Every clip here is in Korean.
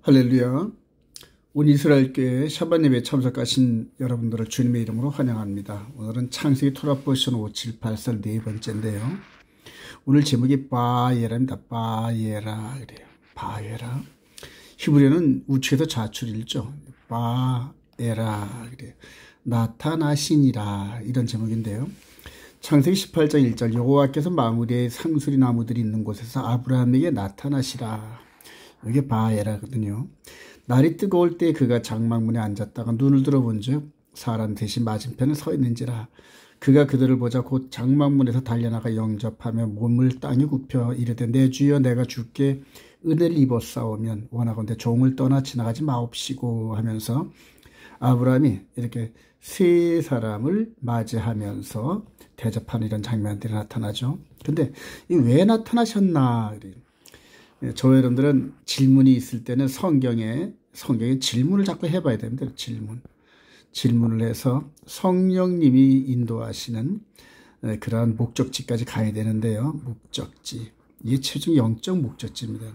할렐루야. 온 이스라엘 교회 샤bat 예배에 참석하신 여러분들을 주님의 이름으로 환영합니다. 오늘은 창세기 토라 포션 5784 네 번째인데요. 오늘 제목이 바예라입니다. 바예라 그래요. 바예라. 히브리어는 우측에서 자출일죠. 바예라 그래요. 나타나시니라 이런 제목인데요. 창세기 18장 1절 여호와께서 마므리에 상수리 나무들이 있는 곳에서 아브라함에게 나타나시라. 이게 바에라거든요. 날이 뜨거울 때 그가 장막문에 앉았다가 눈을 들어본즉 사람 대신 맞은편에 서 있는지라. 그가 그들을 보자 곧 장막문에서 달려나가 영접하며 몸을 땅에 굽혀 이르되 내 주여 내가 주께 은혜를 입었사오면 원하건대 종을 떠나 지나가지 마옵시고 하면서 아브라함이 이렇게 세 사람을 맞이하면서 대접하는 이런 장면들이 나타나죠. 근데 왜 나타나셨나? 저 여러분들은 질문이 있을 때는 성경에 질문을 자꾸 해봐야 됩니다. 질문을 해서 성령님이 인도하시는 그러한 목적지까지 가야 되는데요. 목적지. 이게 최종 영적 목적지입니다.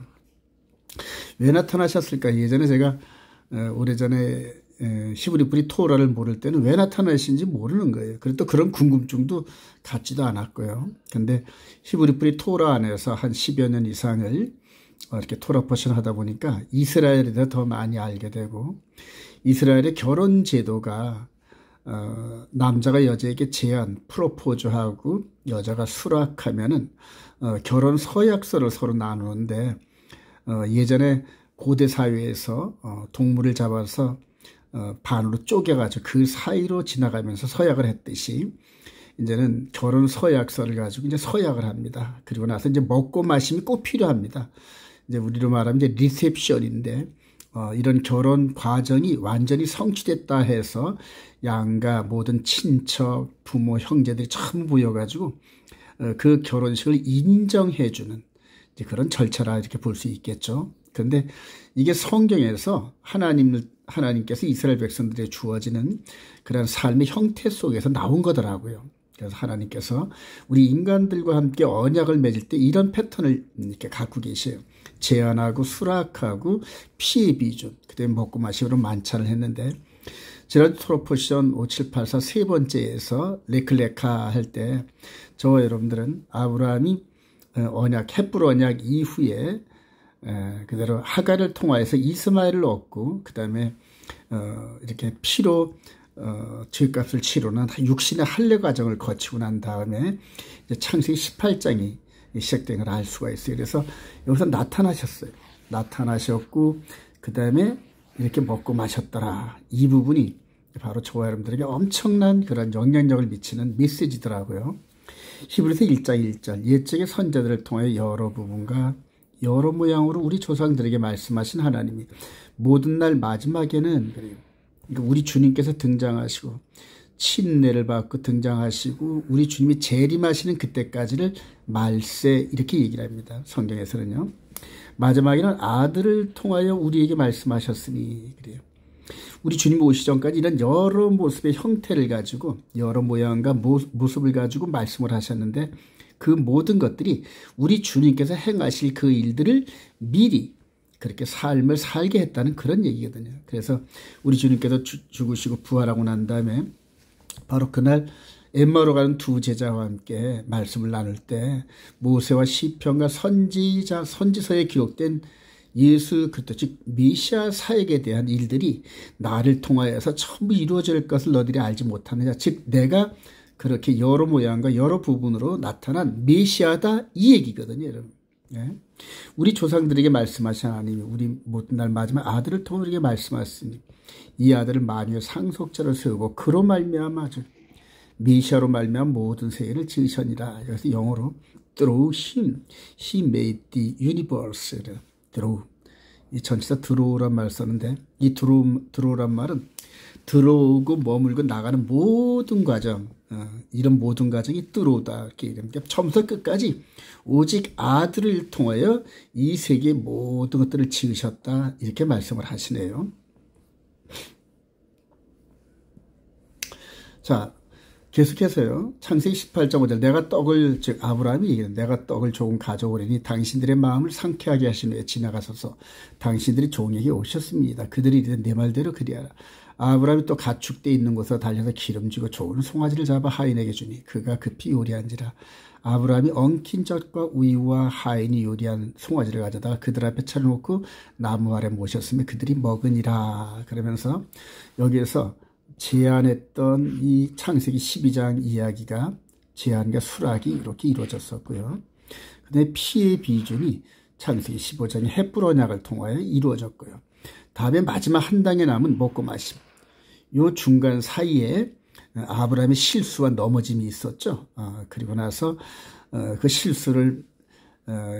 왜 나타나셨을까? 예전에 제가 오래전에 히브리 뿌리 토라를 모를 때는 왜 나타나신지 모르는 거예요. 그리고 또 그런 궁금증도 갖지도 않았고요. 근데 히브리 뿌리 토라 안에서 한 10여 년 이상을 이렇게 토라 포션 하다 보니까 이스라엘에 대해 더 많이 알게 되고, 이스라엘의 결혼 제도가 남자가 여자에게 제안, 프로포즈하고 여자가 수락하면은 결혼 서약서를 서로 나누는데, 예전에 고대 사회에서 동물을 잡아서 반으로 쪼개가지고 그 사이로 지나가면서 서약을 했듯이 이제는 결혼 서약서를 가지고 이제 서약을 합니다. 그리고 나서 이제 먹고 마심이 꼭 필요합니다. 이제 우리로 말하면 이제 리셉션인데, 이런 결혼 과정이 완전히 성취됐다 해서 양가 모든 친척, 부모, 형제들이 전부 모여가지고 그 결혼식을 인정해주는 이제 그런 절차라 이렇게 볼 수 있겠죠. 그런데 이게 성경에서 하나님께서 이스라엘 백성들에게 주어지는 그런 삶의 형태 속에서 나온 거더라고요. 그래서 하나님께서 우리 인간들과 함께 언약을 맺을 때 이런 패턴을 이렇게 갖고 계세요. 제안하고 수락하고 피해 비준, 그다음에 먹고 마시고 만찬을 했는데, 지난 토로포션 5784 세 번째에서 레클레카 할 때 저와 여러분들은 아브라함이 헷불 언약 이후에 그대로 하갈을 통하여서 이스마엘을 얻고, 그 다음에 이렇게 피로 죄값을 치르는 육신의 할례 과정을 거치고 난 다음에 이제 창세기 18장이 시작된 걸 알 수가 있어요. 그래서 여기서 나타나셨고, 그 다음에 이렇게 먹고 마셨더라. 이 부분이 바로 저와 여러분들에게 엄청난 그런 영향력을 미치는 메시지더라고요. 히브리서 1장 1절 옛적의 선자들을 통해 여러 부분과 여러 모양으로 우리 조상들에게 말씀하신 하나님이 모든 날 마지막에는, 그러니까 우리 주님께서 등장하시고 침례를 받고 등장하시고 우리 주님이 재림하시는 그때까지를 말세 이렇게 얘기를 합니다. 성경에서는요. 마지막에는 아들을 통하여 우리에게 말씀하셨으니 그래요. 우리 주님 오시기 전까지 이런 여러 모습의 형태를 가지고 여러 모양과 모습을 가지고 말씀을 하셨는데, 그 모든 것들이 우리 주님께서 행하실 그 일들을 미리 그렇게 삶을 살게 했다는 그런 얘기거든요. 그래서 우리 주님께서 죽으시고 부활하고 난 다음에 바로 그날 엠마오로 가는 두 제자와 함께 말씀을 나눌 때 모세와 시편과 선지서에 기록된 예수 그리스도 즉 메시아 사역에 대한 일들이 나를 통하여서 전부 이루어질 것을 너희들이 알지 못하느냐. 즉 내가 그렇게 여러 모양과 여러 부분으로 나타난 메시아다 이 얘기거든요. 여러분. 예? 우리 조상들에게 말씀하신 하나님이 우리 모든 날 마지막 아들을 통해 우리에게 말씀하시니 이 아들을 만유의 상속자로 세우고 그로 말미암아 메시아로 말미암아 모든 세계를 지으셨니라. 그래서 영어로 through him he made the universe. through 이 전치사 들어오란 말 썼는데, 이 들어오란 말은 들어오고 머물고 나가는 모든 과정, 이런 모든 과정이 들어오다 이렇게 얘기합니다. 처음부터 끝까지 오직 아들을 통하여 이 세계 모든 것들을 지으셨다 이렇게 말씀을 하시네요. 자, 계속해서요. 창세기 18장 5절 내가 떡을 즉 아브라함이 얘기합니다. 내가 떡을 조금 가져오려니 당신들의 마음을 상쾌하게 하신 후에 지나가소서. 당신들이 종에게 오셨습니다. 그들이 이르되 내 말대로 그리하라. 아브라함이 또 가축대 있는 곳에 달려서 기름지고 좋은 송아지를 잡아 하인에게 주니 그가 급히 요리한지라. 아브라함이 엉킨 젖과 우유와 하인이 요리한 송아지를 가져다가 그들 앞에 차려놓고 나무 아래 모셨으며 그들이 먹으니라. 그러면서 여기에서 제안했던 이 창세기 12장 이야기가 제안과 수락이 이렇게 이루어졌었고요. 그 다음에 피의 비준이 창세기 15장의 햇불 언약을 통하여 이루어졌고요. 다음에 마지막 한 단계 남은 먹고 마심. 요 중간 사이에 아브라함의 실수와 넘어짐이 있었죠. 그리고 나서 그 실수를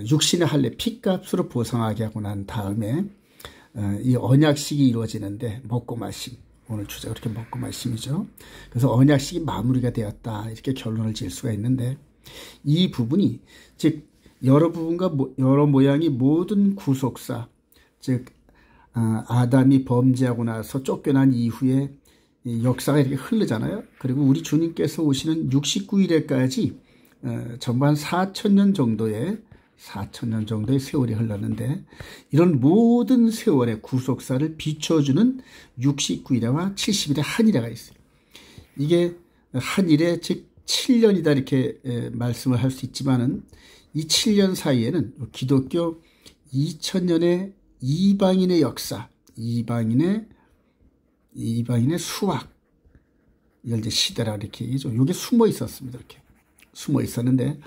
육신의 할례 피값으로 보상하게 하고 난 다음에 이 언약식이 이루어지는데 먹고 마심. 오늘 주제가 그렇게 먹고 마심이죠. 그래서 언약식이 마무리가 되었다. 이렇게 결론을 지을 수가 있는데 이 부분이 즉 여러 부분과 여러 모양이 모든 구속사 즉 아담이 범죄하고 나서 쫓겨난 이후에 역사가 이렇게 흐르잖아요. 그리고 우리 주님께서 오시는 69일에까지 전부 한 4,000년 정도의 세월이 흘렀는데 이런 모든 세월의 구속사를 비춰주는 69일에와 70일의 한일회가 있어요. 이게 한일회 즉 7년이다 이렇게 말씀을 할 수 있지만은 이 7년 사이에는 기독교 2000년의 이방인의 역사, 이방인의 수학, 이걸 이제 시대라 이렇게 얘기죠. 이게 숨어 있었습니다. 이렇게 숨어 있었는데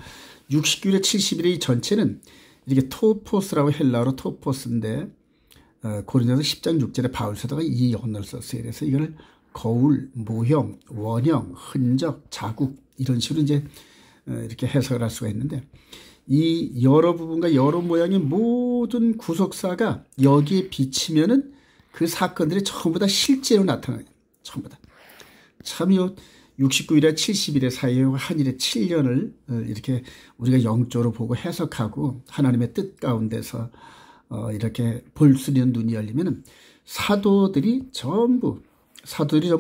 69일에 70일의 이 전체는 이렇게 토포스라고 헬라어로 토포스인데 고린도서 10장 6절에 바울 사도가 이 언어를 썼어요. 그래서 이걸 거울, 모형, 원형, 흔적, 자국 이런 식으로 이제 이렇게 해석을 할 수가 있는데 이 여러 부분과 여러 모양의 모든 구속사가 여기에 비치면은 그 사건들이 전부 다 실제로 나타나요. 전부 다. 참요 69일에 70일의 사이에 한일의 7년을 이렇게 우리가 영적으로 보고 해석하고 하나님의 뜻 가운데서 이렇게 볼 수 있는 눈이 열리면은 사도들이 전부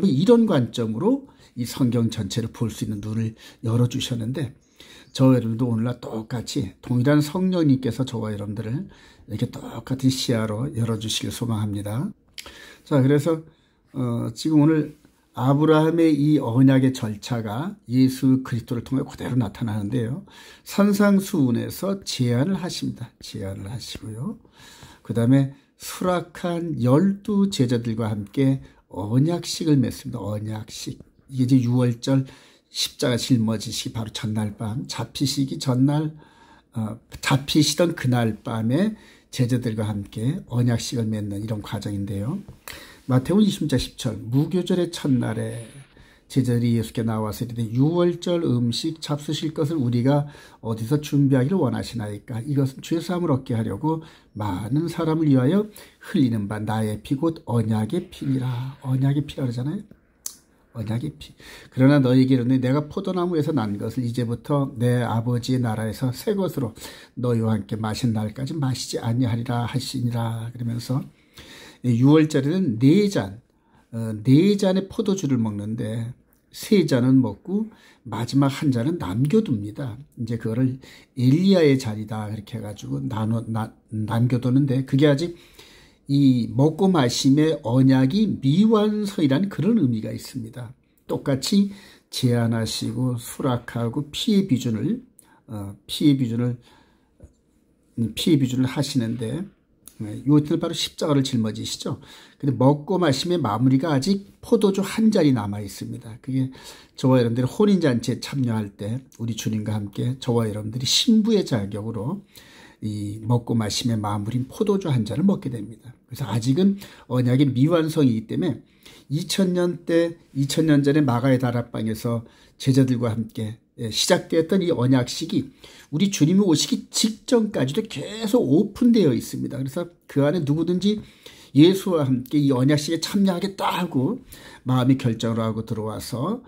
이런 관점으로 이 성경 전체를 볼 수 있는 눈을 열어주셨는데 저와 여러분도 오늘날 똑같이 동일한 성령님께서 저와 여러분들을 이렇게 똑같은 시야로 열어주시길 소망합니다. 자, 그래서 지금 오늘 아브라함의 이 언약의 절차가 예수 그리스도를 통해 그대로 나타나는데요. 산상수훈에서 제안을 하십니다. 제안을 하시고요. 그 다음에 수락한 12 제자들과 함께 언약식을 맺습니다. 언약식. 이게 이제 6월절 십자가 짊어지시기 바로 전날 밤, 잡히시던 그날 밤에 제자들과 함께 언약식을 맺는 이런 과정인데요. 마태복음 20장 10절 무교절의 첫날에 제자들이 예수께 나와서 이르되 6월절 음식 잡수실 것을 우리가 어디서 준비하기를 원하시나이까? 이것은 죄사함을 얻게 하려고 많은 사람을 위하여 흘리는 바 나의 피 곧 언약의 피니라. 언약의 피라 그러잖아요. 언약의 피. 그러나 너희에게 이르노니 내가 포도나무에서 난 것을 이제부터 내 아버지의 나라에서 새 것으로 너희와 함께 마신 날까지 마시지 아니하리라 하시니라. 그러면서 6월절에는 4잔의 포도주를 먹는데 3잔은 먹고 마지막 한 잔은 남겨둡니다. 이제 그거를 엘리야의 잔이다 그렇게 해가지고 남겨두는데 그게 아직 이 먹고 마심의 언약이 미완성이라는 그런 의미가 있습니다. 똑같이 제안하시고 수락하고 피의 비준을 하시는데 이것들 바로 십자가를 짊어지시죠. 근데 먹고 마심의 마무리가 아직 포도주 한 잔이 남아 있습니다. 그게 저와 여러분들이 혼인잔치에 참여할 때 우리 주님과 함께 저와 여러분들이 신부의 자격으로 이 먹고 마심의 마무리인 포도주 한 잔을 먹게 됩니다. 그래서 아직은 언약의 미완성이기 때문에 2000년 전에 마가의 다락방에서 제자들과 함께 시작되었던 이 언약식이 우리 주님이 오시기 직전까지도 계속 오픈되어 있습니다. 그래서 그 안에 누구든지 예수와 함께 이 언약식에 참여하겠다 하고 마음이 결정을 하고 들어와서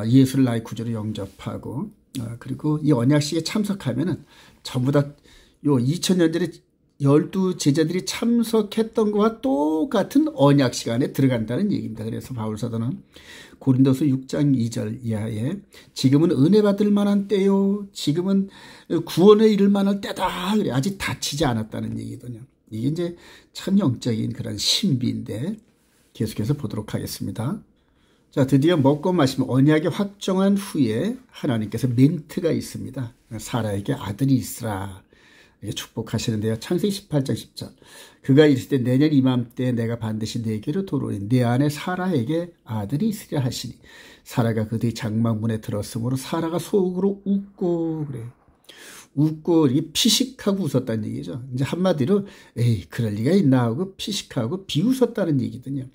예수를 나의 구주로 영접하고 그리고 이 언약식에 참석하면은 전부 다 요 2000년 전에 12 제자들이 참석했던 것과 똑같은 언약 시간에 들어간다는 얘기입니다. 그래서 바울사도는 고린도서 6장 2절 이하에 지금은 은혜 받을 만한 때요, 지금은 구원에 이를 만할 때다, 그래. 아직 다치지 않았다는 얘기거든요. 이게 이제 참 영적인 그런 신비인데 계속해서 보도록 하겠습니다. 자, 드디어 먹고 마시면 언약이 확정한 후에 하나님께서 멘트가 있습니다. 사라에게 아들이 있으라 축복하시는데요. 창세기 18장 10절. 그가 이르시되 내년 이맘때 내가 반드시 내게로 돌아오니 내 안에 사라에게 아들이 있으리라 하시니 사라가 그들이 장막문에 들었으므로 사라가 속으로 웃고, 그래요. 웃고 피식하고 웃었다는 얘기죠. 이제 한마디로 에이 그럴 리가 있나 하고 피식하고 비웃었다는 얘기거든요.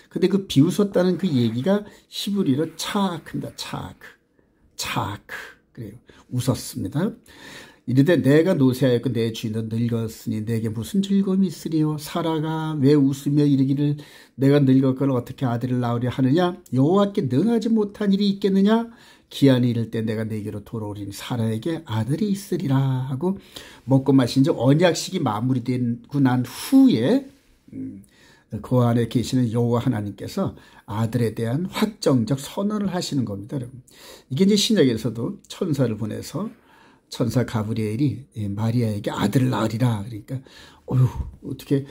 근데 그 비웃었다는 그 얘기가 히브리어로 차크입니다. 차크. 그래요. 웃었습니다. 이르되 내가 노쇠하였고 내 주인은 늙었으니 내게 무슨 즐거움이 있으리요. 사라가 왜 웃으며 이르기를 내가 늙었거늘 어떻게 아들을 낳으려 하느냐. 여호와께 능하지 못한 일이 있겠느냐. 기한이 이를 때 내가 내게로 돌아오리니 사라에게 아들이 있으리라 하고 먹고 마신 지 언약식이 마무리되고 난 후에 그 안에 계시는 여호와 하나님께서 아들에 대한 확정적 선언을 하시는 겁니다. 여러분. 이게 이제 신약에서도 천사를 보내서 천사 가브리엘이 마리아에게 아들을 낳으리라. 그러니까 어떻게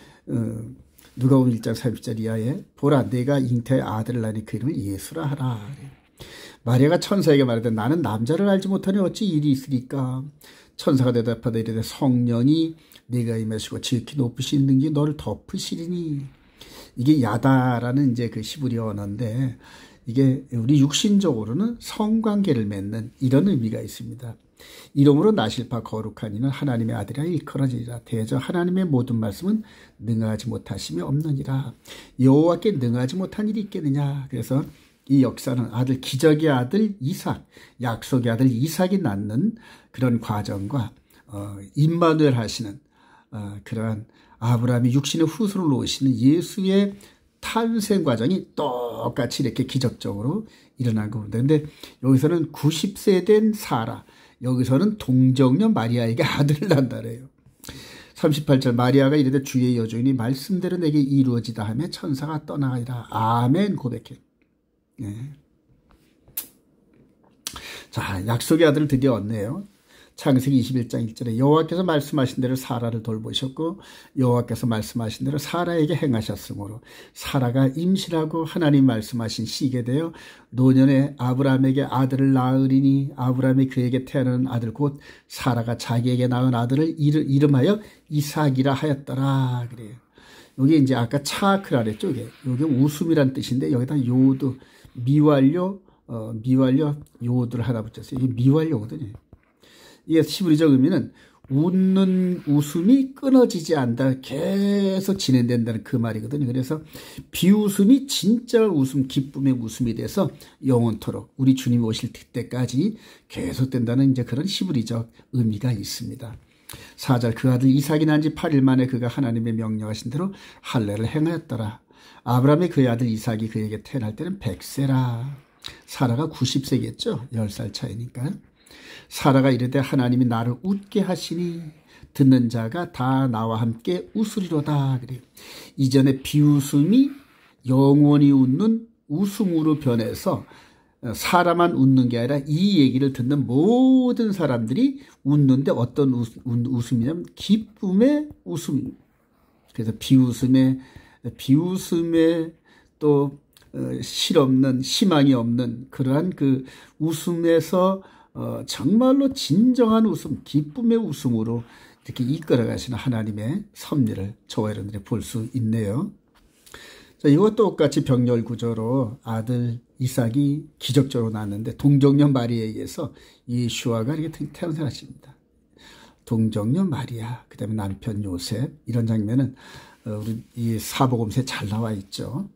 누가복음 1장 30절 이하에 보라 내가 잉태의 아들을 낳으니 그 이름을 예수라 하라. 마리아가 천사에게 말하되 나는 남자를 알지 못하니 어찌 일이 있으리까. 천사가 대답하되 이르되 성령이 네가 임하시고 지극히 높으신 능력이 너를 덮으시리니. 이게 야다라는 이제 그 히브리어 언어인데 이게 우리 육신적으로는 성관계를 맺는 이런 의미가 있습니다. 이름으로 나실 바 거룩한 이는 하나님의 아들이라 일컬어지리라. 대저 하나님의 모든 말씀은 능하지 못하심이 없느니라. 여호와께 능하지 못한 일이 있겠느냐. 그래서 이 역사는 아들 기적의 아들 이삭, 약속의 아들 이삭이 낳는 그런 과정과 임마누엘 하시는 그러한 아브라함이 육신의 후손을 놓으시는 예수의 탄생 과정이 똑같이 이렇게 기적적으로 일어난 겁니다. 그런데 여기서는 90세 된 사라, 여기서는 동정녀 마리아에게 아들을 낳는다래요. 38절 마리아가 이르되 주의 여종이니 말씀대로 내게 이루어지다 하며 천사가 떠나가니라. 아멘 고백해. 네. 자, 약속의 아들을 드디어 얻네요. 창세기 21장 1절에 여호와께서 말씀하신 대로 사라를 돌보셨고 여호와께서 말씀하신 대로 사라에게 행하셨으므로 사라가 임신하고 하나님 말씀하신 시기에 되어 노년에 아브라함에게 아들을 낳으리니 아브라함이 그에게 태어나는 아들 곧 사라가 자기에게 낳은 아들을 이름하여 이삭이라 하였더라. 그래요. 여기 이제 아까 차크라 그랬죠. 이게 웃음이란 뜻인데 여기다 요드 미완료 요드를 하나 붙였어요. 이게 미완료거든요. 이게 히브리적 의미는 웃는 웃음이 끊어지지 않다. 계속 진행된다는 그 말이거든요. 그래서 비웃음이 진짜 웃음, 기쁨의 웃음이 돼서 영원토록 우리 주님 오실 때까지 계속된다는 이제 그런 히브리적 의미가 있습니다. 4절 그 아들 이삭이 난 지 8일 만에 그가 하나님의 명령하신 대로 할례를 행하였더라. 아브라함의 그의 아들 이삭이 그에게 태어날 때는 100세라. 사라가 90세겠죠. 10살 차이니까. 사라가 이르되 하나님이 나를 웃게 하시니 듣는 자가 다 나와 함께 웃으리로다. 그래요. 이전에 비웃음이 영원히 웃는 웃음으로 변해서 사람만 웃는 게 아니라 이 얘기를 듣는 모든 사람들이 웃는데 어떤 웃음이냐면 기쁨의 웃음. 그래서 비웃음에 또 실없는 희망이 없는 그러한 그 웃음에서 정말로 진정한 웃음, 기쁨의 웃음으로 이렇게 이끌어가시는 하나님의 섭리를 저와 여러분들이 볼 수 있네요. 자, 이거 똑같이 병렬 구조로 아들 이삭이 기적적으로 낳았는데 동정녀 마리아에게서 예수아가 이렇게 태어나십니다. 동정녀 마리아, 그 다음에 남편 요셉, 이런 장면은 우리 이 사복음서에 잘 나와 있죠.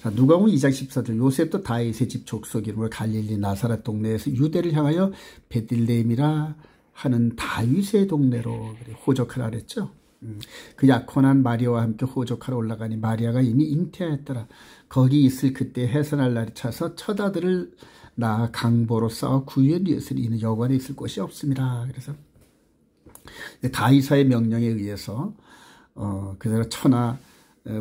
자, 누가복음 2장 14절 요셉도 다윗의 집 족속 이름으로 갈릴리 나사렛 동네에서 유대를 향하여 베들레헴이라 하는 다윗의 동네로 호적하라 그랬죠. 그 약혼한 마리아와 함께 호적하러 올라가니 마리아가 이미 잉태하였더라. 거기 있을 그때 해산할 날이 차서 첫 아들을 낳아 강보로 싸워 구유에 누였으니 이는 여관에 있을 곳이 없습니다. 그래서 다이사의 명령에 의해서 그대로 천하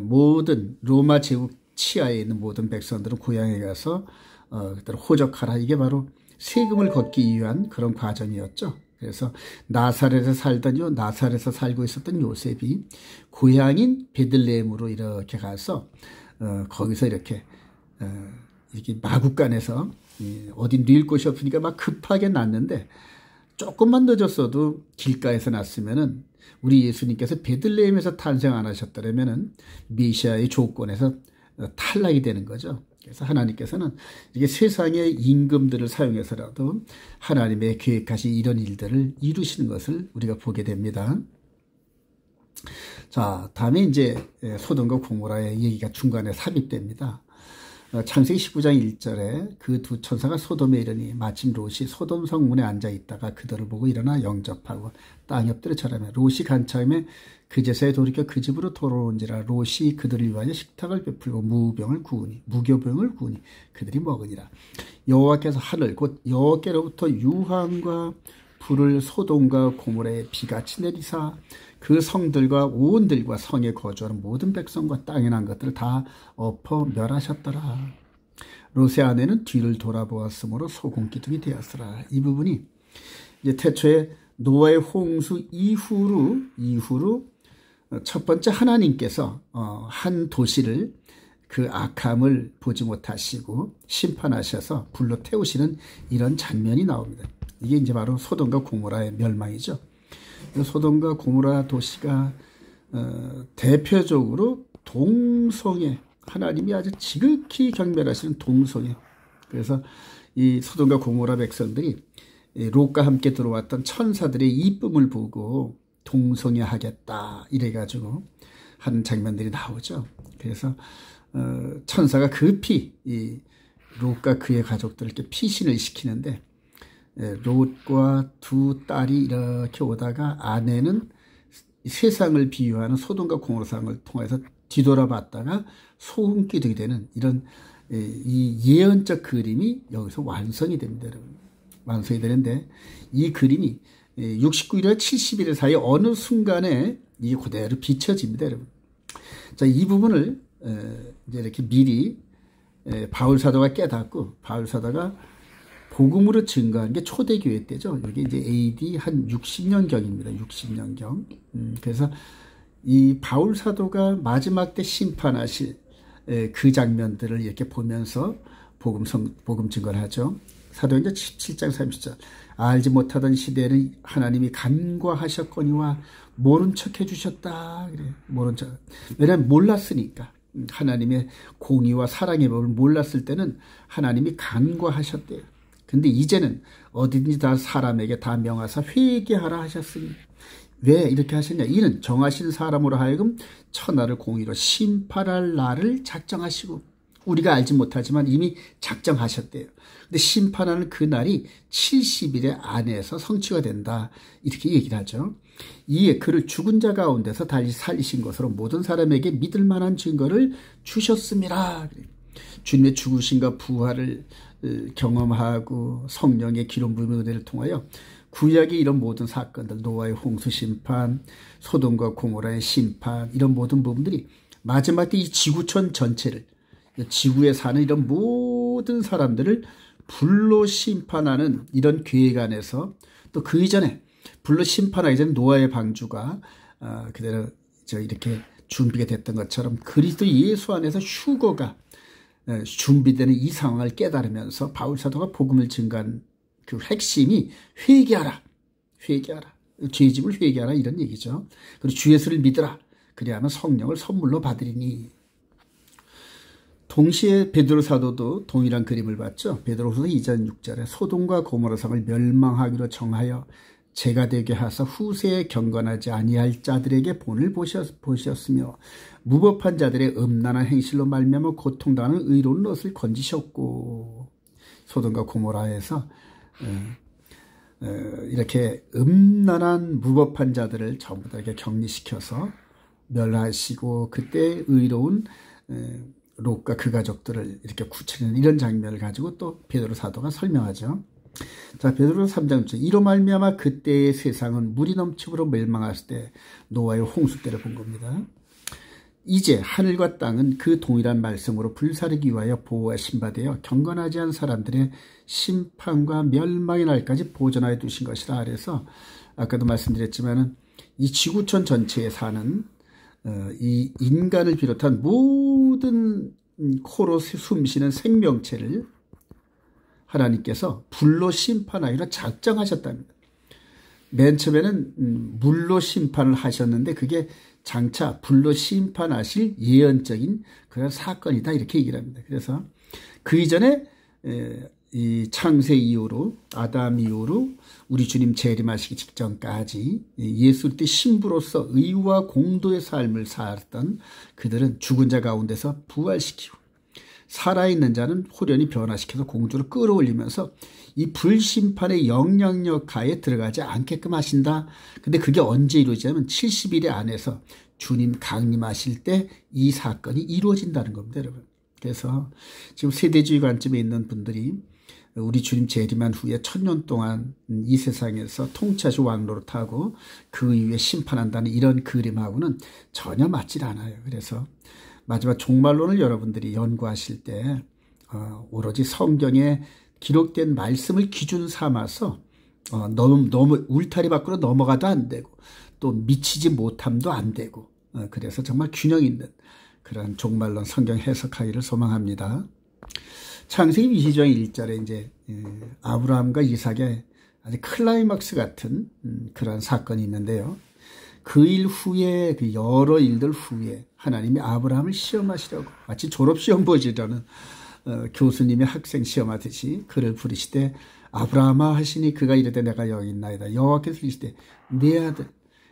모든 로마 제국 치하에 있는 모든 백성들은 고향에 가서 그대로 호적하라. 이게 바로 세금을 걷기 위한 그런 과정이었죠. 그래서 나사렛에 살던 나사렛에서 살고 있었던 요셉이 고향인 베들레헴으로 이렇게 가서 거기서 이렇게 마구간에서 어디 누일 곳이 없으니까 막 급하게 났는데, 조금만 늦었어도 길가에서 났으면은 우리 예수님께서 베들레헴에서 탄생 안 하셨더라면은 메시아의 조건에서 탈락이 되는 거죠. 그래서 하나님께서는 이게 세상의 임금들을 사용해서라도 하나님의 계획하신 이런 일들을 이루시는 것을 우리가 보게 됩니다. 자, 다음에 이제 소돔과 고모라의 얘기가 중간에 삽입됩니다. 창세기 19장 1절에 그 두 천사가 소돔에 이르니 마침 롯이 소돔 성문에 앉아 있다가 그들을 보고 일어나 영접하고 땅 엎드려 절하며 롯이 간참에 그제서야 돌이켜 그 집으로 돌아온지라. 롯이 그들을 위하여 식탁을 베풀고 무교병을 구우니 그들이 먹으니라. 여호와께서 하늘 곧 여호와께로부터 유황과 불을 소돔과 고모라에 비같이 내리사 그 성들과 오온들과 성에 거주하는 모든 백성과 땅에 난 것들을 다 엎어 멸하셨더라. 롯의 아내는 뒤를 돌아보았으므로 소금기둥이 되었으라. 이 부분이 이제 태초에 노아의 홍수 이후로 첫 번째 하나님께서 한 도시를 그 악함을 보지 못하시고 심판하셔서 불로 태우시는 이런 장면이 나옵니다. 이게 이제 바로 소돔과 고모라의 멸망이죠. 소돔과 고모라 도시가 대표적으로 동성애, 하나님이 아주 지극히 경멸하시는 동성애. 그래서 이 소돔과 고모라 백성들이 롯과 함께 들어왔던 천사들의 이쁨을 보고 동성애 하겠다 이래가지고 하는 장면들이 나오죠. 그래서 천사가 급히 이 롯과 그의 가족들을 이렇게 피신을 시키는데, 롯과 두 딸이 이렇게 오다가 아내는 세상을 비유하는 소돔과 고모라상을 통해서 뒤돌아봤다가 소금기둥이 되는 이런 이 예언적 그림이 여기서 완성이 됩니다, 여러분. 완성이 되는데 이 그림이 69일에서 70일 사이 어느 순간에 이게 그대로 비춰집니다, 여러분. 자, 이 부분을 이제 이렇게 미리 바울 사도가 깨닫고 바울 사도가 복음으로 증거한 게 초대교회 때죠. 여기 이제 AD 한 60년경입니다. 60년경. 그래서 이 바울 사도가 마지막 때 심판하실 그 장면들을 이렇게 보면서 복음 증거를 하죠. 사도행전 17장 30절. 알지 못하던 시대에는 하나님이 간과하셨거니와 모른 척 해주셨다. 그래. 모른 척. 왜냐하면 몰랐으니까. 하나님의 공의와 사랑의 법을 몰랐을 때는 하나님이 간과하셨대요. 근데 이제는 어디든지 다 사람에게 다 명하사 회개하라 하셨으니. 왜 이렇게 하셨냐? 이는 정하신 사람으로 하여금 천하를 공의로 심판할 날을 작정하시고, 우리가 알지 못하지만 이미 작정하셨대요. 근데 심판하는 그 날이 70일의 안에서 성취가 된다. 이렇게 얘기를 하죠. 이에 그를 죽은 자 가운데서 다시 살리신 것으로 모든 사람에게 믿을 만한 증거를 주셨음이라. 주님의 죽으심과 부활을 경험하고 성령의 기름 부음의 은혜를 통하여 구약의 이런 모든 사건들, 노아의 홍수 심판, 소돔과 고모라의 심판, 이런 모든 부분들이 마지막 때 이 지구촌 전체를, 지구에 사는 이런 모든 사람들을 불로 심판하는 이런 계획 안에서, 또 그 이전에 불로 심판하기 전에 노아의 방주가 그대로 이렇게 준비가 됐던 것처럼 그리스도 예수 안에서 휴거가 준비되는 이 상황을 깨달으면서 바울 사도가 복음을 증거한 그 핵심이 회개하라, 죄짐을 회개하라, 이런 얘기죠. 그리고 주 예수를 믿으라, 그리하면 성령을 선물로 받으리니. 동시에 베드로 사도도 동일한 그림을 봤죠. 베드로후서 2장 6절에 소돔과 고모라 성을 멸망하기로 정하여 제가 되게 하사 후세에 경건하지 아니할 자들에게 본을 보셨으며 무법한 자들의 음란한 행실로 말미암아 고통당하는 의로운 롯을 건지셨고. 소돔과 고모라에서 이렇게 음란한 무법한 자들을 전부 다 이렇게 격리시켜서 멸하시고, 그때 의로운 롯과 그 가족들을 이렇게 구출하는 이런 장면을 가지고 또 베드로 사도가 설명하죠. 자, 베드로서 3장 6절. 이로 말미암아 그때의 세상은 물이 넘침으로 멸망했을 때 노아의 홍수 때를 본 겁니다. 이제 하늘과 땅은 그 동일한 말씀으로 불사르기 위하여 보호와 신바되어 경건하지 않은 사람들의 심판과 멸망의 날까지 보존하여 두신 것이라. 그래서 아까도 말씀드렸지만은 이 지구촌 전체에 사는 이 인간을 비롯한 모든 코로 숨쉬는 생명체를 하나님께서 불로 심판하기로 작정하셨답니다. 맨 처음에는 물로 심판을 하셨는데 그게 장차 불로 심판하실 예언적인 그런 사건이다, 이렇게 얘기를 합니다. 그래서 그 이전에 이 창세 이후로, 아담 이후로 우리 주님 재림하시기 직전까지 예수 그리스도의 신부로서 의와 공도의 삶을 살았던 그들은 죽은 자 가운데서 부활시키고 살아있는 자는 호련히 변화시켜서 공주로 끌어올리면서 이 불심판의 영향력 하에 들어가지 않게끔 하신다. 근데 그게 언제 이루어지냐면 70일 안에서 주님 강림하실 때 이 사건이 이루어진다는 겁니다, 여러분. 그래서 지금 세대주의 관점에 있는 분들이 우리 주님 재림한 후에 1000년 동안 이 세상에서 통치하시고 왕노릇하고 그 이후에 심판한다는 이런 그림하고는 전혀 맞질 않아요. 그래서 마지막 종말론을 여러분들이 연구하실 때 오로지 성경에 기록된 말씀을 기준 삼아서 너무 울타리 밖으로 넘어가도 안 되고 또 미치지 못함도 안 되고 그래서 정말 균형 있는 그런 종말론 성경 해석하기를 소망합니다. 창세기 22장 1절에 이제 아브라함과 이삭의 아주 클라이막스 같은 그런 사건이 있는데요. 그 일 후에, 그 여러 일들 후에 하나님이 아브라함을 시험하시려고 마치 졸업시험 보시려는 교수님이 학생 시험하듯이 그를 부르시되 아브라함아 하시니 그가 이르되 내가 여기 있나이다. 여호와께서 이르시되 내 아들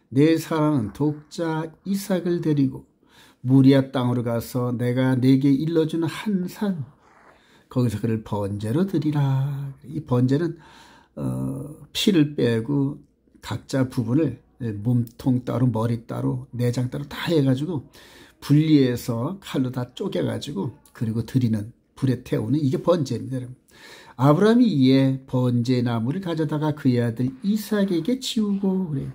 내 사랑하는 독자 이삭을 데리고 모리아 땅으로 가서 내가 내게 일러주는 한 산 거기서 그를 번제로 드리라. 이 번제는 피를 빼고 각자 부분을 몸통 따로 머리 따로 내장 따로 다 해가지고 분리해서 칼로 다 쪼개가지고 그리고 드리는, 불에 태우는, 이게 번제입니다. 여러분. 아브라함이 이에 번제 나무를 가져다가 그의 아들 이삭에게 지우고 그래요.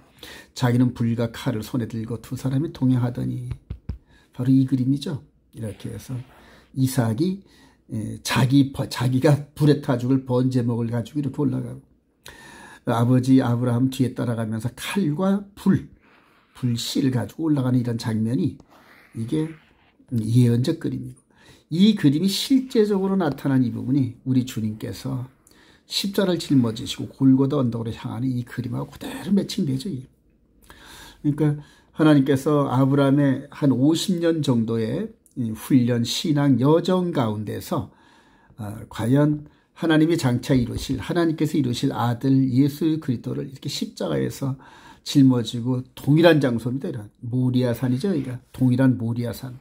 자기는 불과 칼을 손에 들고 두 사람이 동행하더니 바로 이 그림이죠. 이렇게 해서 이삭이 자기가 불에 타 죽을 번제목을 가지고 이렇게 올라가고 아버지 아브라함 뒤에 따라가면서 칼과 불씨를 가지고 올라가는 이런 장면이 이게 예언적 그림이고, 이 그림이 실제적으로 나타난 이 부분이 우리 주님께서 십자가를 짊어지시고 골고다 언덕으로 향하는 이 그림하고 그대로 매칭되죠. 그러니까 하나님께서 아브라함의 한 50년 정도의 훈련, 신앙, 여정 가운데서 과연 하나님이 장차 이루실, 하나님께서 이루실 아들 예수 그리스도를 이렇게 십자가에서 짊어지고 동일한 장소입니다. 이런 모리아산이죠. 그러니까 동일한 모리아산.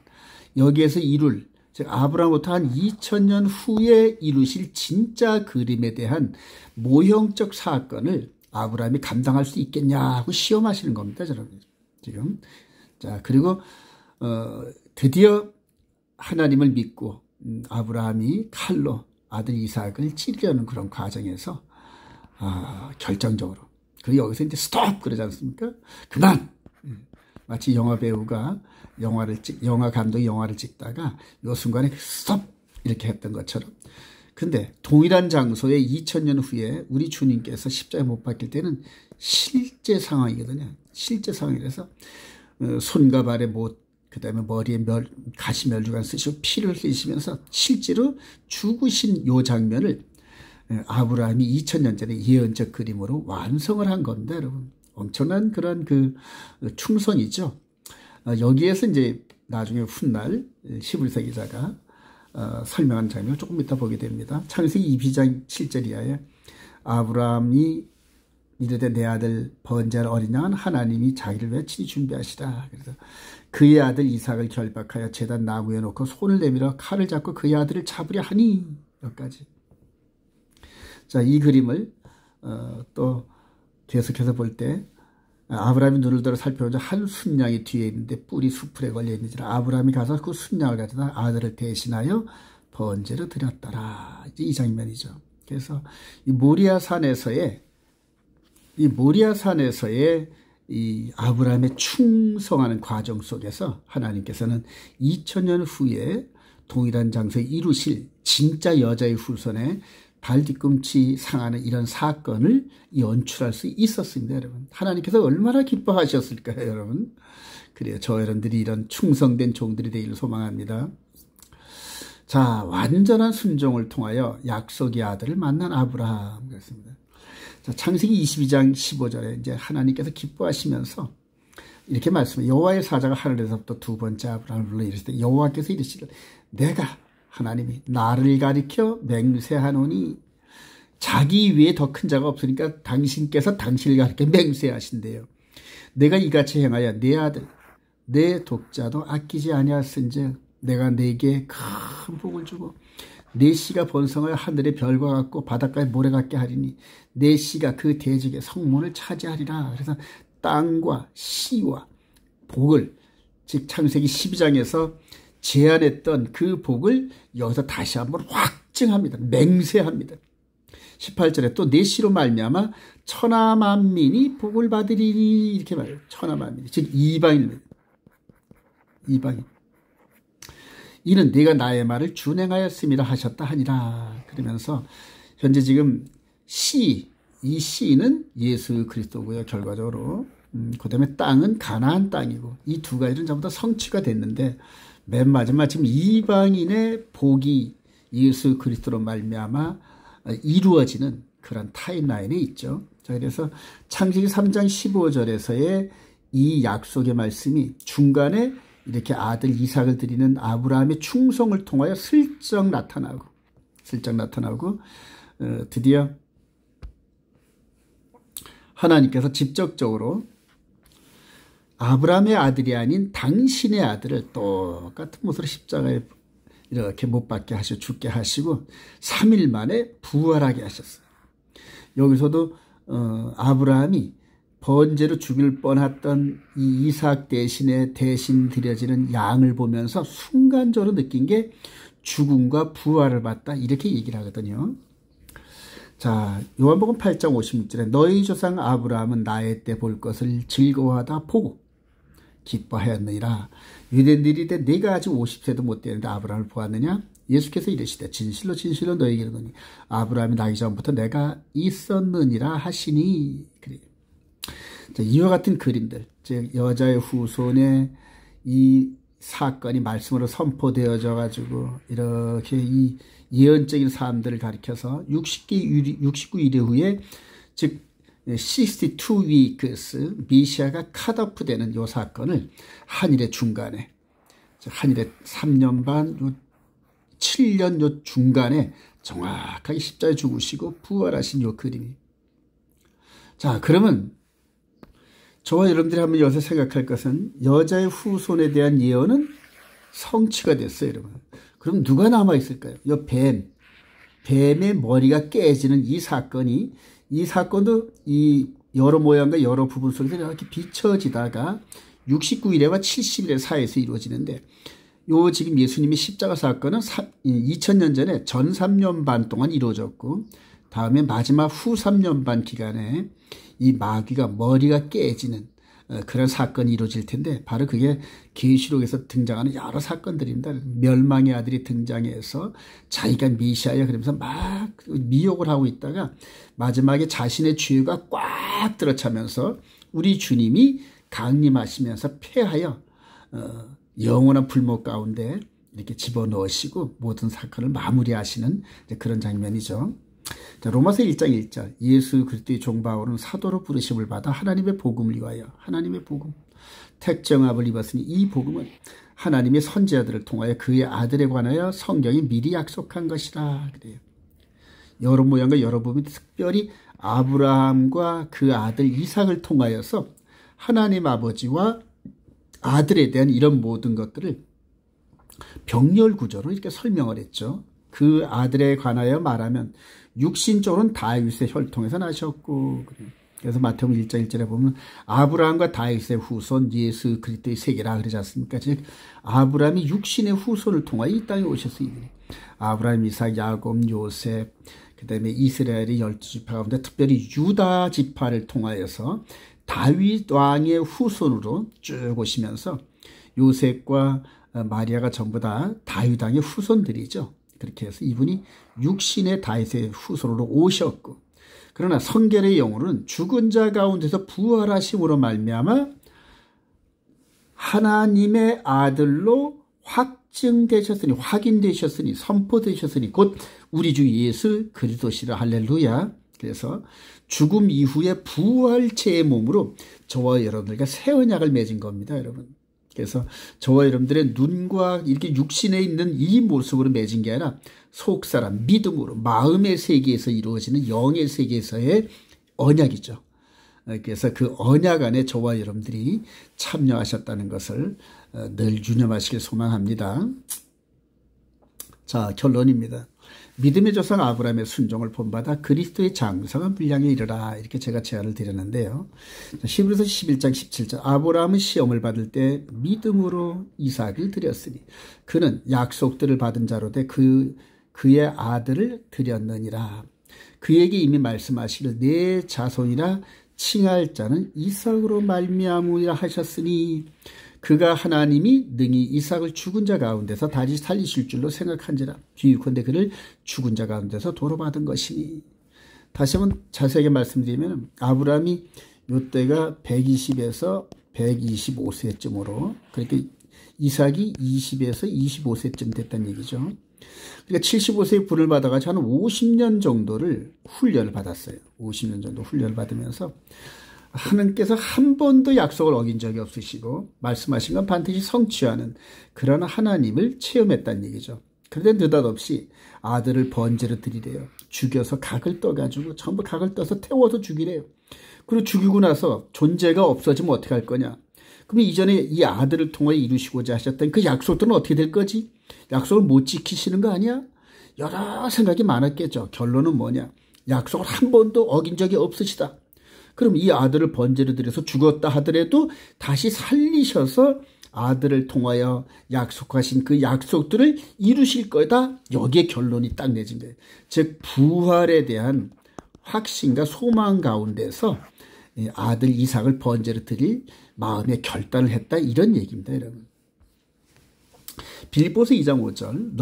여기에서 이룰, 즉 아브라함부터 한 2000년 후에 이루실 진짜 그림에 대한 모형적 사건을 아브라함이 감당할 수 있겠냐 하고 시험하시는 겁니다. 여러분. 지금. 자, 그리고 드디어 하나님을 믿고 아브라함이 칼로 아들 이삭을 찌르려는 그런 과정에서 결정적으로, 그리고 여기서 이제 스톱 그러지 않습니까? 그만! 마치 영화 배우가 영화 감독이 영화를 찍다가 요 순간에 스톱 이렇게 했던 것처럼. 근데 동일한 장소에 2000년 후에 우리 주님께서 십자가에 못 박힐 때는 실제 상황이거든요. 실제 상황이라서 손과 발에 못, 그 다음에 머리에 가시멸주관 쓰시고 피를 흘리시면서 실제로 죽으신 요 장면을 아브라함이 2000년 전에 예언적 그림으로 완성을 한 겁니다, 여러분. 엄청난 그런 그 충성이죠. 여기에서 이제 나중에 훗날 히브리서 기자가 설명한 장면을 조금 이따 보게 됩니다. 창세기 22장 7절 이하에 아브라함이 이르되 내 아들 번제할 어린 양은 하나님이 자기를 위해 친히 준비하시라. 그래서 그의 아들 이삭을 결박하여 제단 나무에 놓고 손을 내밀어 칼을 잡고 그의 아들을 잡으려 하니. 여기까지. 자, 이 그림을 또 계속해서 볼 때 아브라함이 눈을 들어 살펴보자 한 순양이 뒤에 있는데 뿔이 수풀에 걸려 있는지라 아브라함이 가서 그 순양을 가져다 아들을 대신하여 번제로 드렸더라. 이제 이 장면이죠. 그래서 이 모리아산에서의 이 아브라함의 충성하는 과정 속에서 하나님께서는 2000년 후에 동일한 장소에 이루실 진짜 여자의 후손의 발 뒤꿈치 상하는 이런 사건을 연출할 수 있었습니다, 여러분. 하나님께서 얼마나 기뻐하셨을까요, 여러분? 그래요. 저 여러분들이 이런 충성된 종들이 되기를 소망합니다. 자, 완전한 순종을 통하여 약속의 아들을 만난 아브라함. 그렇습니다. 자, 창세기 22장 15절에 이제 하나님께서 기뻐하시면서 이렇게 말씀해요. 여호와의 사자가 하늘에서부터 두 번째 아브라함을 불러 이르시되 여호와께서 이르시되 내가 하나님이 나를 가리켜 맹세하노니 자기 위에 더 큰 자가 없으니까 당신께서 당신을 가리켜 맹세하신대요. 내가 이같이 행하여 내 아들 내 독자도 아끼지 아니하였은즉 내가 내게 큰 복을 주고 내 씨가 번성하여 하늘의 별과 같고 바닷가의 모래 같게 하리니 내 씨가 그 대적의 성문을 차지하리라. 그래서 땅과 씨와 복을 즉 창세기 12장에서 제안했던 그 복을 여기서 다시 한번 확증합니다. 맹세합니다. 18절에 또 내 씨로 말미암아 천하 만민이 복을 받으리니 이렇게 말해요. 천하 만민이 즉 이방인입니다. 이방인. 이는 네가 나의 말을 준행하였음이라 하셨다 하니라. 그러면서 현재 지금 이 씨는 예수 그리스도고요. 결과적으로 그 다음에 땅은 가나안 땅이고 이 두 가지는 전부 다 성취가 됐는데 맨 마지막 지금 이방인의 복이 예수 그리스도로 말미암아 이루어지는 그런 타임라인에 있죠. 자, 그래서 창세기 3장 15절에서의 이 약속의 말씀이 중간에 이렇게 아들 이삭을 드리는 아브라함의 충성을 통하여 슬쩍 나타나고 드디어 하나님께서 직접적으로 아브라함의 아들이 아닌 당신의 아들을 똑같은 모습으로 십자가에 이렇게 못 박게 하시고 죽게 하시고 3일 만에 부활하게 하셨어요. 여기서도 아브라함이 번제로 죽일 뻔했던 이 이삭 대신 드려지는 양을 보면서 순간적으로 느낀 게 죽음과 부활을 봤다 이렇게 얘기를 하거든요. 자, 요한복음 8장 56절에 너희 조상 아브라함은 나의 때 볼 것을 즐거워하다 보고 기뻐하였느니라. 유대인들이 이르되 네가 아직 50세도 못 되는데 아브라함을 보았느냐? 예수께서 이르시되 진실로 진실로 너희에게 이르노니 아브라함이 나기 전부터 내가 있었느니라 하시니. 그래요. 자, 이와 같은 그림들, 즉 여자의 후손의 이 사건이 말씀으로 선포되어져 가지고 이렇게 이 예언적인 사람들을 가리켜서 69일 후에 즉 62 weeks 미시아가 컷오프 되는 요 사건을 한일의 중간에 즉 한일의 3년 반 요 7년 요 중간에 정확하게 십자가에 죽으시고 부활하신 요 그림이. 자, 그러면 저와 여러분들이 한번 여기서 생각할 것은 여자의 후손에 대한 예언은 성취가 됐어요, 여러분. 그럼 누가 남아있을까요? 이 뱀의 머리가 깨지는 이 사건도 이 여러 모양과 여러 부분 속에서 이렇게 비춰지다가 69일에와 70일의 사이에서 이루어지는데 요 지금 예수님의 십자가 사건은 2000년 전에 전 3년 반 동안 이루어졌고 다음에 마지막 후 3년 반 기간에 이 마귀가 머리가 깨지는 그런 사건이 이루어질 텐데 바로 그게 계시록에서 등장하는 여러 사건들입니다. 멸망의 아들이 등장해서 자기가 메시아야 그러면서 막 미혹을 하고 있다가 마지막에 자신의 주유가 꽉 들어차면서 우리 주님이 강림하시면서 패하여 영원한 불목 가운데 이렇게 집어넣으시고 모든 사건을 마무리하시는 그런 장면이죠. 자, 로마서 1장 1절 예수 그리스도의 종 바울은 사도로 부르심을 받아 하나님의 복음을 위하여 하나님의 복음 택정합을 입었으니 이 복음은 하나님의 선지자들을 통하여 그의 아들에 관하여 성경이 미리 약속한 것이라. 그래요. 여러 모양과 여러 부분이 특별히 아브라함과 그 아들 이삭을 통하여서 하나님 아버지와 아들에 대한 이런 모든 것들을 병렬 구조로 이렇게 설명을 했죠. 그 아들에 관하여 말하면 육신적으로는 다윗의 혈통에서 나셨고 그래서 마태복음 1장 1절에 보면 아브라함과 다윗의 후손 예수 그리스도의 세계라 그러지 않습니까? 즉 아브라함이 육신의 후손을 통하여 이 땅에 오셨으니 아브라함, 이삭, 야곱, 요셉 그 다음에 이스라엘의 12지파 가운데 특별히 유다 지파를 통하여서 다윗 왕의 후손으로 쭉 오시면서 요셉과 마리아가 전부 다 다윗 왕의 후손들이죠. 그렇게 해서 이분이 육신의 다윗의 후손으로 오셨고, 그러나 성결의 영으로는 죽은 자 가운데서 부활하심으로 말미암아 하나님의 아들로 확증되셨으니, 확인되셨으니, 선포되셨으니 곧 우리 주 예수 그리스도시라. 할렐루야. 그래서 죽음 이후에 부활체의 몸으로 저와 여러분들과 새 언약을 맺은 겁니다, 여러분. 그래서 저와 여러분들의 눈과 이렇게 육신에 있는 이 모습으로 맺은 게 아니라 속사람, 믿음으로 마음의 세계에서 이루어지는 영의 세계에서의 언약이죠. 그래서 그 언약 안에 저와 여러분들이 참여하셨다는 것을 늘 유념하시길 소망합니다. 자, 결론입니다. 믿음의 조상 아브라함의 순종을 본받아 그리스도의 장성한 분량에 이르라. 이렇게 제가 제안을 드렸는데요. 히브리서 11장 17절. 아브라함은 시험을 받을 때 믿음으로 이삭을 드렸으니 그는 약속들을 받은 자로 돼 그의 아들을 드렸느니라. 그에게 이미 말씀하시길 내 자손이라 칭할 자는 이삭으로 말미암으리라 하셨으니 그가 하나님이 능히 이삭을 죽은 자 가운데서 다시 살리실 줄로 생각한지라. 비유컨대 그를 죽은 자 가운데서 도로받은 것이니. 다시 한번 자세하게 말씀드리면 아브라함이 이때가 120에서 125세쯤으로, 그러니까 이삭이 20에서 25세쯤 됐다는 얘기죠. 그러니까 75세에 불을 받아가지고 한 50년 정도를 훈련을 받았어요. 50년 정도 훈련을 받으면서 하나님께서 한 번도 약속을 어긴 적이 없으시고 말씀하신 건 반드시 성취하는 그런 하나님을 체험했다는 얘기죠. 그런데 느닷없이 아들을 번제로 드리래요. 죽여서 각을 떠가지고 전부 각을 떠서 태워서 죽이래요. 그리고 죽이고 나서 존재가 없어지면 어떻게 할 거냐. 그럼 이전에 이 아들을 통해 이루시고자 하셨던 그 약속들은 어떻게 될 거지? 약속을 못 지키시는 거 아니야? 여러 생각이 많았겠죠. 결론은 뭐냐. 약속을 한 번도 어긴 적이 없으시다. 그럼 이 아들을 번제로 드려서 죽었다 하더라도 다시 살리셔서 아들을 통하여 약속하신 그 약속들을 이루실 거다. 여기에 결론이 딱 내진 거예요. 즉 부활에 대한 확신과 소망 가운데서 아들 이삭을 번제로 드릴 마음의 결단을 했다. 이런 얘기입니다, 여러분. 빌립보서 2장 5절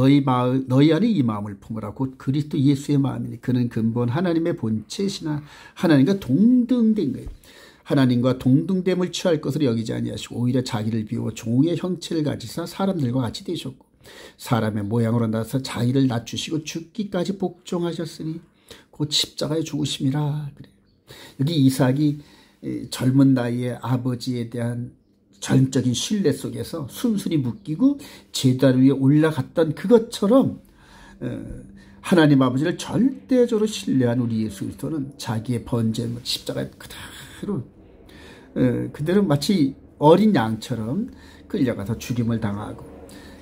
너희 안에 이 마음을 품으라 곧 그리스도 예수의 마음이니 그는 근본 하나님의 본체시나 하나님과 동등된 거예요. 하나님과 동등됨을 취할 것으로 여기지 아니하시고 오히려 자기를 비워 종의 형체를 가지사 사람들과 같이 되셨고 사람의 모양으로 나서 자기를 낮추시고 죽기까지 복종하셨으니 곧 십자가에 죽으심이라. 그래요. 여기 이삭이 젊은 나이에 아버지에 대한 전적인 신뢰 속에서 순순히 묶이고 제단 위에 올라갔던 그것처럼 하나님 아버지를 절대적으로 신뢰한 우리 예수 그리스도는 자기의 번제 십자가에 그대로 마치 어린 양처럼 끌려가서 죽임을 당하고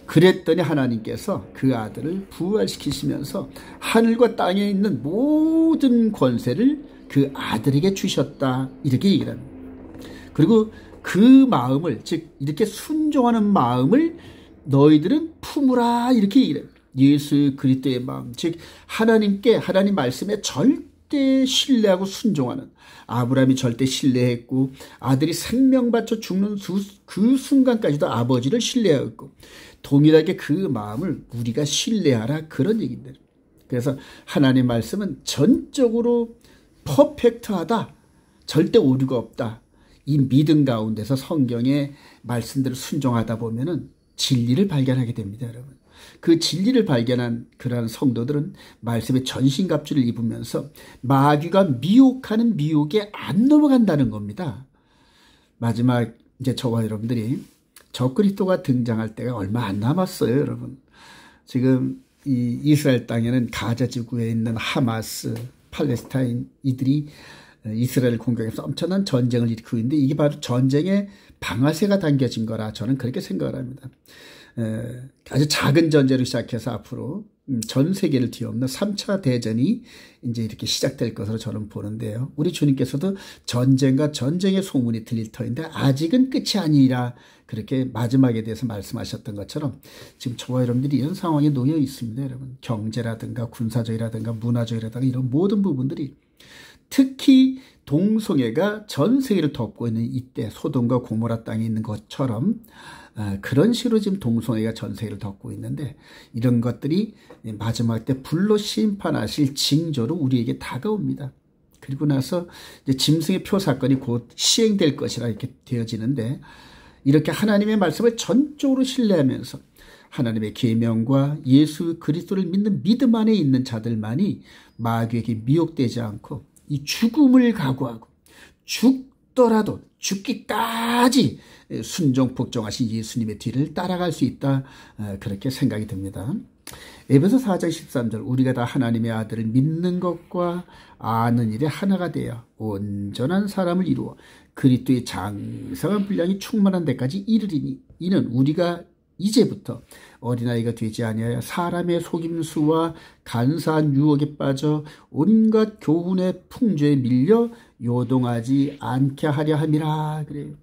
그랬더니 하나님께서 그 아들을 부활시키시면서 하늘과 땅에 있는 모든 권세를 그 아들에게 주셨다. 이렇게 얘기를 합니다. 그리고 그 마음을, 즉 이렇게 순종하는 마음을 너희들은 품으라. 이렇게 얘기를 해요. 예수 그리스도의 마음, 즉 하나님께, 하나님 말씀에 절대 신뢰하고 순종하는, 아브라함이 절대 신뢰했고 아들이 생명 바쳐 죽는 그 순간까지도 아버지를 신뢰하였고 동일하게 그 마음을 우리가 신뢰하라. 그런 얘기입니다. 그래서 하나님 말씀은 전적으로 퍼펙트하다. 절대 오류가 없다. 이 믿음 가운데서 성경의 말씀대로 순종하다 보면은 진리를 발견하게 됩니다, 여러분. 그 진리를 발견한 그러한 성도들은 말씀의 전신갑주를 입으면서 마귀가 미혹하는 미혹에 안 넘어간다는 겁니다. 마지막 이제 저와 여러분들이 적그리스도가 등장할 때가 얼마 안 남았어요, 여러분. 지금 이 이스라엘 땅에는 가자 지구에 있는 하마스, 팔레스타인 이들이 이스라엘 공격해서 엄청난 전쟁을 일으키고 있는데 이게 바로 전쟁의 방아쇠가 당겨진 거라 저는 그렇게 생각을 합니다. 아주 작은 전쟁으로 시작해서 앞으로 전 세계를 뒤엎는 3차 대전이 이제 이렇게 시작될 것으로 저는 보는데요. 우리 주님께서도 전쟁과 전쟁의 소문이 들릴 터인데 아직은 끝이 아니라 그렇게 마지막에 대해서 말씀하셨던 것처럼 지금 저와 여러분들이 이런 상황에 놓여 있습니다. 여러분, 경제라든가 군사적이라든가 문화적이라든가 이런 모든 부분들이, 특히 동성애가 전 세계를 덮고 있는 이때 소돔과 고모라 땅에 있는 것처럼 그런 식으로 지금 동성애가 전 세계를 덮고 있는데, 이런 것들이 마지막 때 불로 심판하실 징조로 우리에게 다가옵니다. 그리고 나서 이제 짐승의 표 사건이 곧 시행될 것이라 이렇게 되어지는데, 이렇게 하나님의 말씀을 전적으로 신뢰하면서 하나님의 계명과 예수 그리스도를 믿는 믿음 안에 있는 자들만이 마귀에게 미혹되지 않고 이 죽음을 각오하고 죽더라도 죽기까지 순종 복종하신 예수님의 뒤를 따라갈 수 있다, 그렇게 생각이 듭니다. 에베소 4장 13절, 우리가 다 하나님의 아들을 믿는 것과 아는 일에 하나가 되어 온전한 사람을 이루어 그리스도의 장성한 분량이 충만한 데까지 이르리니, 이는 우리가 이제부터 어린아이가 되지 아니하여 사람의 속임수와 간사한 유혹에 빠져 온갖 교훈의 풍조에 밀려 요동하지 않게 하려 함이라 그래요.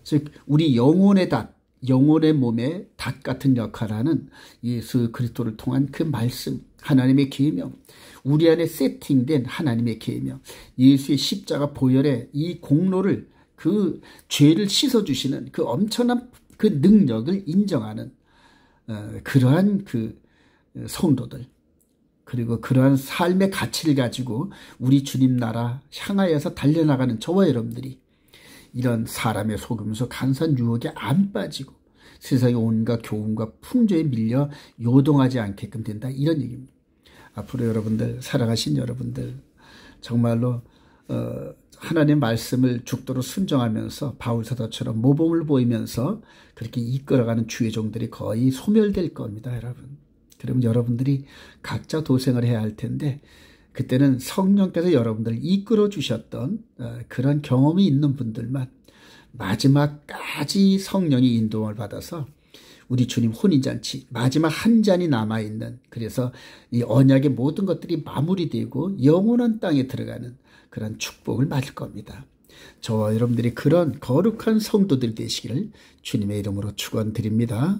즉 우리 영혼의 닷, 영혼의 몸에 닷 같은 역할하는 예수 그리스도를 통한 그 말씀, 하나님의 계명, 우리 안에 세팅된 하나님의 계명, 예수의 십자가 보혈의 이 공로를, 그 죄를 씻어주시는 그 엄청난 그 능력을 인정하는 그러한 그 성도들, 그리고 그러한 삶의 가치를 가지고 우리 주님 나라 향하여서 달려나가는 저와 여러분들이 이런 사람의 속임수 간사한 유혹에 안 빠지고 세상의 온갖 교훈과 풍조에 밀려 요동하지 않게끔 된다, 이런 얘기입니다. 앞으로 여러분들, 살아가신 여러분들 정말로 하나님의 말씀을 죽도록 순종하면서 바울 사도처럼 모범을 보이면서 그렇게 이끌어가는 주의 종들이 거의 소멸될 겁니다, 여러분. 그럼 여러분들이 각자 도생을 해야 할 텐데, 그때는 성령께서 여러분들을 이끌어 주셨던 그런 경험이 있는 분들만 마지막까지 성령의 인도를 받아서 우리 주님 혼인잔치 마지막 한 잔이 남아있는, 그래서 이 언약의 모든 것들이 마무리되고 영원한 땅에 들어가는 그런 축복을 맞을 겁니다. 저와 여러분들이 그런 거룩한 성도들 되시기를 주님의 이름으로 축원드립니다.